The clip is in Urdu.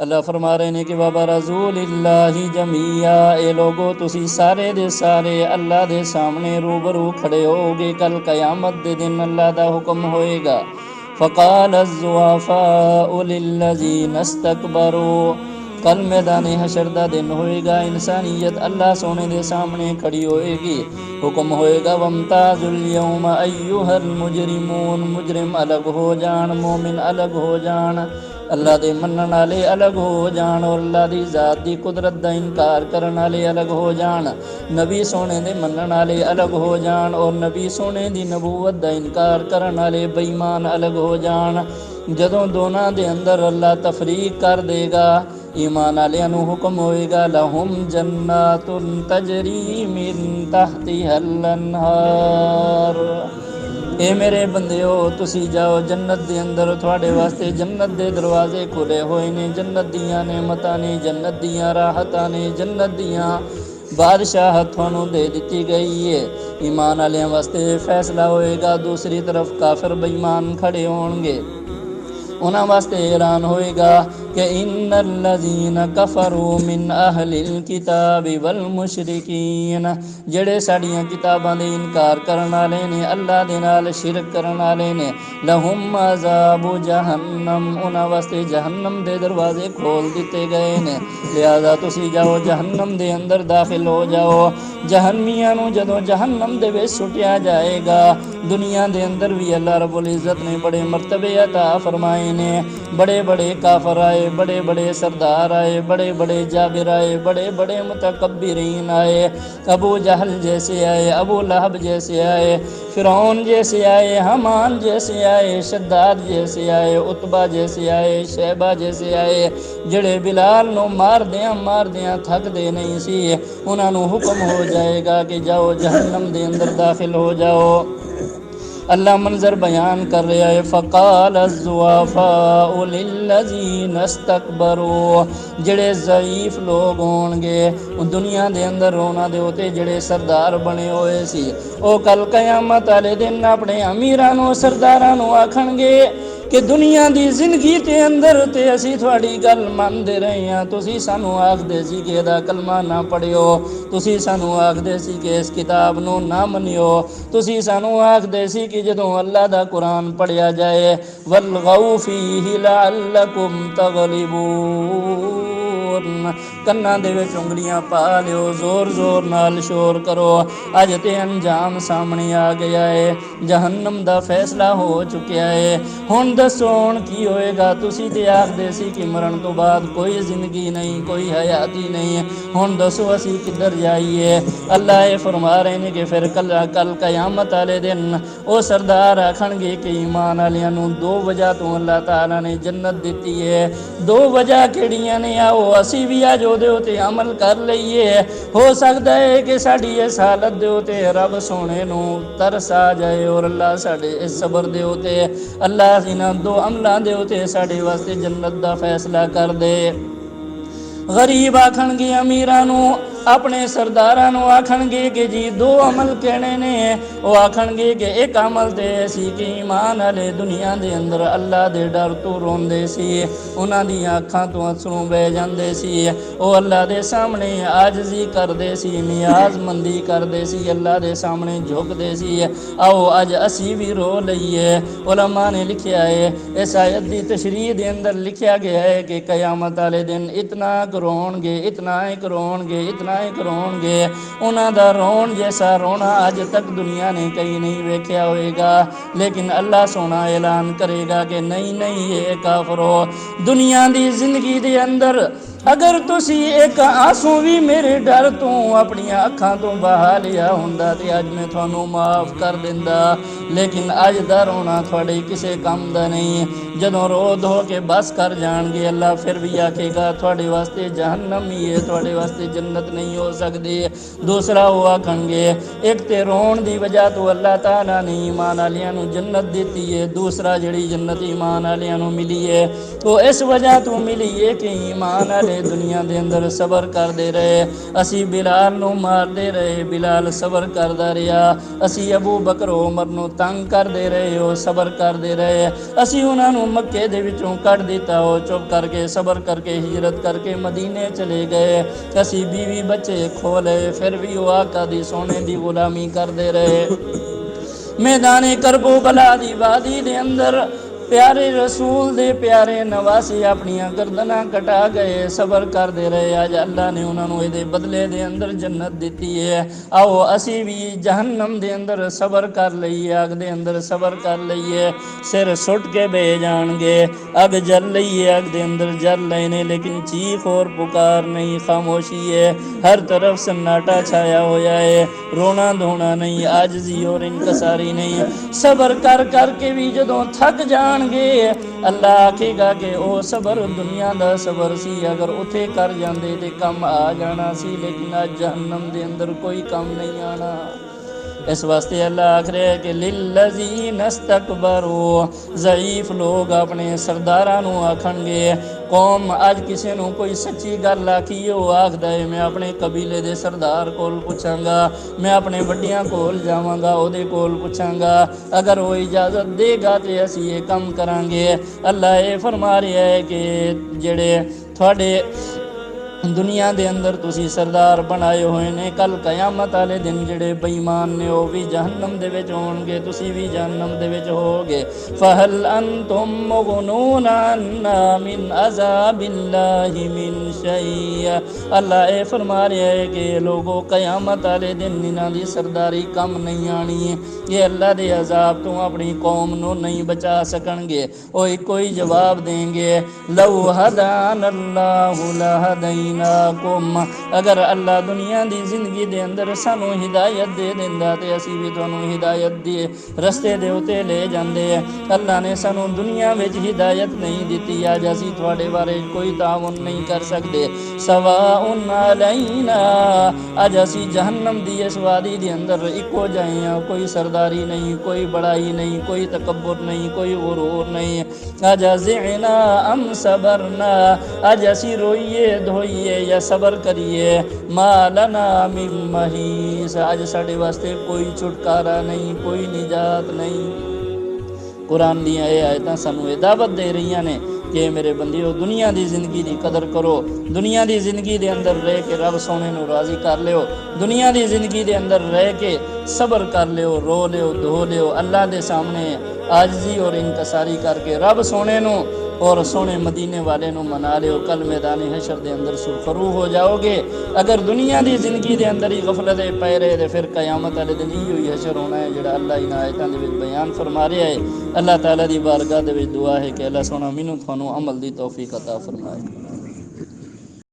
اللہ فرما رہے ہیں کہ وَبَرَزُوا لِلَّهِ جَمِيعًا، اے لوگو تسی سارے دے سارے اللہ دے سامنے روبرو کھڑے ہوگے کل قیامت دے دن اللہ دا حکم ہوئے گا۔ فَقَالَ الضُّعَفَاءُ لِلَّذِينَ اسْتَكْبَرُوا، کل میدان حشر دا دن ہوئے گا، انسانیت اللہ سونے دے سامنے کھڑی ہوئے گی، حکم ہوئے گا وَامْتَازُوا الْيَوْمَ أَيُّهَا الْمُجْرِمُونَ، مجرم الگ ہو جان، مومن الگ ہو جان، اللہ دے منن والے الگ ہو جان، اور اللہ دی ذات دی قدرت دا انکار کرن والے الگ ہو جان، نبی سونے دے منن والے الگ ہو جان، اور نبی سونے دی نبوت دا انکار کرن والے بے ایمان الگ ہو جان۔ جدوں دونوں دے اندر اللہ تفریق کر دے گا، ایمان والےاں نوں حکم ہوئے گا لہم جنات تجری من تحتها الانہار، اے میرے بندیو تسی جاؤ جنت دے اندر، تھوڑے واسطے جنت دے دروازے کھلے ہوئے نے، جنت دیاں نعمتاں نے، جنت دیاں راحتاں نے، جنت دیاں بادشاہت تھانوں دے دتی گئی ہے۔ ایمان والیاں واسطے فیصلہ ہوئے گا، دوسری طرف کافر بے ایمان کھڑے ہون گے، انہاں واسطے اعلان ہوئے گا کہ ان الذین کفروا من اہل الکتاب والمشرکین، جڑے ساڈیاں کتاباں دے انکار کرن والے نے، اللہ دے نال شرک کرن والے نے، لہم عذاب جہنم، انہاں واسطے جہنم دے دروازے کھول دیتے گئے نے، لہذا تسی جاؤ جہنم دے اندر داخل ہو جاؤ۔ جہنمیاں نوں جدوں جہنم دے وچ سٹیا جائے گا، دنیا دے اندر بھی اللہ رب العزت نے بڑے مرتبے عطا فرمائے نے، بڑے بڑے کافر آئے، بڑے بڑے سردار آئے، بڑے بڑے جابر آئے، بڑے بڑے متکبرین آئے، ابو جہل جیسے آئے، ابو لہب جیسے آئے، فرعون جیسے آئے، حمان جیسے آئے، شداد جیسے آئے، عتبہ جیسے آئے، شیبہ جیسے آئے، جڑے بلال نو مار دیاں تھک دے نہیں سی، انہاں نو حکم ہو جائے گا کہ جاؤ جہنم دے اندر داخل ہو جاؤ۔ اللہ منظر بیان کر رہا ہے فقال الضعفاء للذین استکبروا، جڑے ضعیف لوگ ہون گے دنیا دے اندر، انہاں دے اوتے جڑے سردار بنے ہوئے سی، او کل قیامت والے دن اپنے امیراں نوں سرداراں نوں آکھن گے کہ دنیا دی زندگی تے اندر تے اسی تھوڑی گل مندے رہے ہاں، تسی سانوں آکھدے سی کہ دا کلمہ نہ پڑھیو، تسی سانوں آکھدے سی کہ اس کتاب نوں نہ منیو، تسی سانوں آکھدے سی کہ جدوں اللہ دا قرآن پڑھیا جائے والغوا فیہ لعلکم تغلبون، کناں دے وچ انگلیاں پا لیو، زور زور نال شور کرو، اج تے انجام سامنے آ گیا ہے، جہنم دا فیصلہ ہو چکیا ہے، ہن دسو ہن کی ہوئے گا؟ تسی تے آکھدے سی کہ مرن تو بعد کوئی زندگی نہیں، کوئی حیاتی نہیں، ہن دسو اسی کدھر جائیے؟ اللہ یہ فرما رہے ہیں کہ پھر کل قیامت والے دن او سردار آکھن گے کہ ایمان والیاں نوں دو وجہ تو اللہ تعالیٰ نے جنت دیتی ہے، دو وجہ کیڑیاں نے آؤ اسی بھی اج دے اوتے عمل کر لئیے، ہو سکتا ہے کہ ساڈی اس حالت دے اوتے رب سونے نوں ترس آ جائے، اور اللہ ساڈے اس صبر دے اوتے، اللہ انہاں دو عملاں دے اوتے ساڈے واسطے جنت دا فیصلہ کر دے۔ غریب آکھن گے امیراں نوں، اپنے سرداراں نوں آکھن گے کہ جی دو عمل کہنے نے، وہ آکھن گے کہ ایک عمل تے سی کہ ایمان والے دنیا دے اندر اللہ دے ڈر تو روندے سی، انہاں دی اکھاں تو اثروں بہ جاندے سی، او اللہ دے سامنے عاجزی کردے سی، نیاز مندی کردے سی، اللہ دے سامنے جھک دے سی، آؤ اج اسی بھی رو لئیے۔ علماء نے لکھیا ہے اس آیت دی تشریح دے اندر لکھیا گیا ہے کہ قیامت والے دن اتنا رون گے، اتنا ایک رون گے، اتنا ایک رون گے، انہاں دا رون جیسا رونا اج تک دنیا نے کئی نہیں ویکھیا ہوئے گا، لیکن اللہ سونا اعلان کرے گا کہ نہیں نہیں اے کافرو، دنیا دی زندگی دے اندر اگر تسی ایک آنسو بھی میرے ڈر تو اپنی اکھاں تو بہا لیا ہوندا تے اج میں تھانوں معاف کر دیندا، لیکن اج دا رونا تھوڑے کسے کم دا نہیں، جدوں رو دھو کے بس کر جان گے اللہ پھر بھی آکھے گا تھوڑے واسطے جہنم ہی ہے، تھوڑے واسطے جنت نہیں ہو سکتی۔ دوسرا وہ آکھن گے ایک تے رون دی وجہ تو اللہ تعالیٰ نے ایمان والیاں نوں جنت دیتی ہے، دوسرا جڑی جنت ایمان والیاں نوں ملی ہے وہ اس وجہ تو ملی ہے کہ ایمان والے ਵੇਲੇ ਦੁਨੀਆ ਦੇ ਅੰਦਰ ਸਬਰ ਕਰਦੇ ਰਹੇ। ਅਸੀਂ ਬਿਲਾਲ ਨੂੰ ਮਾਰਦੇ ਰਹੇ, ਬਿਲਾਲ ਸਬਰ ਕਰਦਾ ਰਿਹਾ। ਅਸੀਂ ਅਬੂ ਬਕਰ ਉਮਰ ਨੂੰ ਤੰਗ ਕਰਦੇ ਰਹੇ, ਉਹ ਸਬਰ ਕਰਦੇ ਰਹੇ। ਅਸੀਂ ਉਹਨਾਂ ਨੂੰ ਮੱਕੇ ਦੇ ਵਿੱਚੋਂ ਕੱਢ ਦਿੱਤਾ, ਉਹ ਚੁੱਪ ਕਰਕੇ ਸਬਰ ਕਰਕੇ ਹਿਜਰਤ ਕਰਕੇ ਮਦੀਨੇ ਚਲੇ ਗਏ। ਅਸੀਂ ਬੀਵੀ ਬੱਚੇ ਖੋ ਲਏ, ਫਿਰ ਵੀ ਉਹ ਆਕਾ ਦੀ ਸੋਨੇ ਦੀ ਗੁਲਾਮੀ ਕਰਦੇ ਰਹੇ। میدان کربلا دی وادی دے اندر پیارے رسول دے پیارے نواسی اپنیاں گردناں کٹا گئے، صبر کر دے رہے۔ آج اللہ نے انہوں نے دے بدلے دے اندر جنت دیتی ہے۔ آؤ اسی بھی جہنم دے اندر صبر کر لئیے، اگ دے اندر صبر کر لئیے۔ سر سٹ کے بے جان گے، اگ جل لئیے، اگ دے اندر جل لینے، لیکن چیخ اور پکار نہیں، خاموشی ہے۔ ہر طرف سناٹا چھایا ہویا ہے، رونا دھونا نہیں، عاجزی اور انکساری نہیں۔ صبر کر کر کے بھی جدوں تھک جان گے، اللہ آکھے گا کہ او صبر دنیا دا صبر سی، اگر اتھے کر جاندے تے کم آ جانا سی، لیکن آج جہنم دے اندر کوئی کم نہیں آنا۔ اس واسطے اللہ آکھ رہے ہے کہ لِلَّذِينَ اسْتَكْبَرُوا، ضعیف لوگ اپنے سرداراں نو آکھن گے، قوم اج کسے نو کوئی سچی گل آکھی وہ آکھدا ہے میں اپنے قبیلے دے سردار کول پوچھاں گا، میں اپنے وڈیاں کول جاواں گا، او دے کول پوچھاں گا، اگر وہ اجازت دے گا تے اسی یہ کم کران گے۔ اللہ یہ فرما رہا ہے کہ جڑے تھوڑے دنیا دے اندر تسی سردار بنائے ہوئے نے، کل قیامت والے دن جڑے بے ایمان نے وہ بھی جہنم دے وچ ہون گے، تسی بھی جہنم دے وچ ہوگے۔ فَهَلْ أَنْتُمْ مُغْنُونَ عَنَّا مِنْ عَذَابِ اللَّهِ مِنْ شَيْءٍ۔ اللہ اے فرما رہا ہے کہ لوگوں قیامت والے دن انہاں دی سرداری کم نہیں آنی ہے، یہ اللہ دے عذاب تو اپنی قوم نو نہیں بچا سکن گے۔ وہ کوئی جواب دیں گے، لَوْ هَدَانَ اللَّهُ لَهَدَيْنَاكُمْ، اگر اللہ دنیا دی زندگی دے اندر سانو ہدایت دے دیندا تے اسی بھی تانوں ہدایت دے رستے دے اوتے لے جاندے۔ اللہ نے سانو دنیا وچ ہدایت نہیں دیتی، آج اسی تواڈے بارے کوئی تعاون نہیں کر سکدے۔ سواء علینا، اج اسی جہنم دی اس وادی دے اندر اکو جائیں ہاں، کوئی سرداری نہیں، کوئی بڑائی نہیں، کوئی تکبر نہیں، کوئی غرور نہیں۔ اجزعنا ام صبرنا، اج اسی روئیے دھوئیے یا صبر کریے، ما لنا من محیص، اج ساڈے واسطے کوئی چھٹکارا نہیں، کوئی نجات نہیں۔ قرآن دیاں اے آیتاں سانو اے دعوت دے رہیاں نے کہ میرے بندیو دنیا دی زندگی دی قدر کرو، دنیا دی زندگی دے اندر رہ کے رب سونے نو راضی کر لیو، دنیا دی زندگی دے اندر رہ کے صبر کر لیو، رو لیو، دھو لیو، اللہ دے سامنے عاجزی اور انکساری کر کے رب سونے نو اور سونے مدینے والے نو منا لیو، کل میدان حشر دے اندر سرخرو ہو جاؤ گے۔ اگر دنیا دی زندگی دے اندر ہی غفلت پے رہے تے پھر قیامت والے دن ہی حشر ہونا ہے جڑا اللہ ان آیتاں دے وچ بیان فرما رہا ہے۔ اللہ تعالیٰ دی بارگاہ دے وچ دعا ہے کہ اللہ سونا مینوں تھانوں عمل دی توفیق عطا فرمائے۔